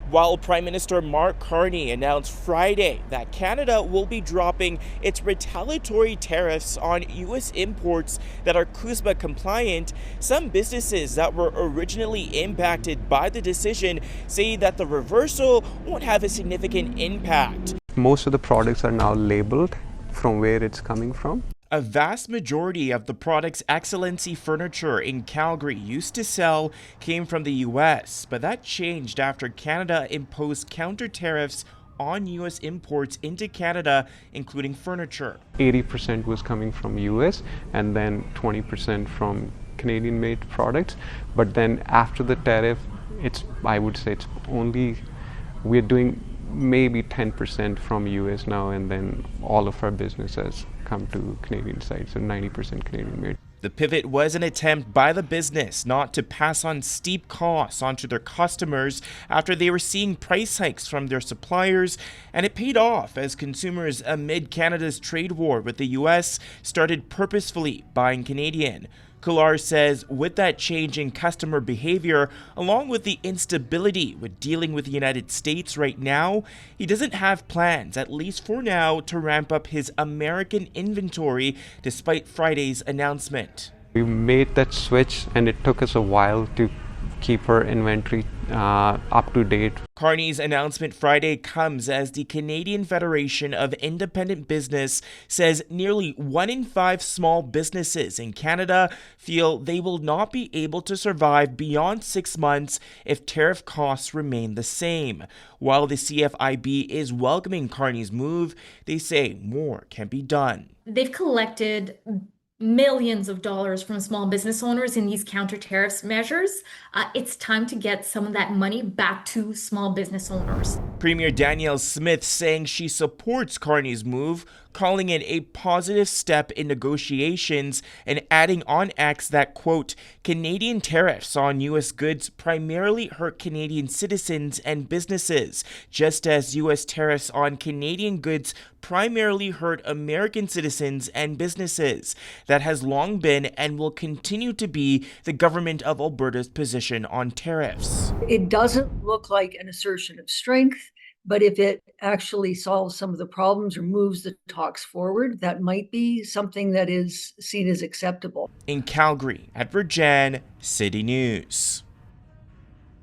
While Prime Minister Mark Carney announced Friday that Canada will be dropping its retaliatory tariffs on U.S. imports that are CUSMA compliant, some businesses that were originally impacted by the decision say that the reversal won't have a significant impact. Most of the products are now labeled from where it's coming from. A vast majority of the products Excellency Furniture in Calgary used to sell came from the U.S., but that changed after Canada imposed counter-tariffs on U.S. imports into Canada, including furniture. 80% was coming from US and then 20% from Canadian-made products. But then after the tariff, I would say it's only, we're doing maybe 10% from US now, and then all of our business has come to Canadian side, so 90% Canadian made. The pivot was an attempt by the business not to pass on steep costs onto their customers after they were seeing price hikes from their suppliers, and it paid off as consumers amid Canada's trade war with the US started purposefully buying Canadian. Kullar says with that change in customer behavior, along with the instability with dealing with the United States right now, he doesn't have plans, at least for now, to ramp up his American inventory despite Friday's announcement. We made that switch and it took us a while to keep our inventory up to date. Carney's announcement Friday comes as the Canadian Federation of Independent Business says nearly 1 in 5 small businesses in Canada feel they will not be able to survive beyond 6 months if tariff costs remain the same. While the CFIB is welcoming Carney's move, they say more can be done. They've collected millions of dollars from small business owners in these counter-tariffs measures. It's time to get some of that money back to small business owners. Premier Danielle Smith saying she supports Carney's move, calling it a positive step in negotiations, and adding on X that, quote, Canadian tariffs on U.S. goods primarily hurt Canadian citizens and businesses, just as U.S. tariffs on Canadian goods primarily hurt American citizens and businesses. That has long been and will continue to be the government of Alberta's position on tariffs. It doesn't look like an assertion of strength, but if it actually solves some of the problems or moves the talks forward, that might be something that is seen as acceptable. In Calgary, Djan, City News.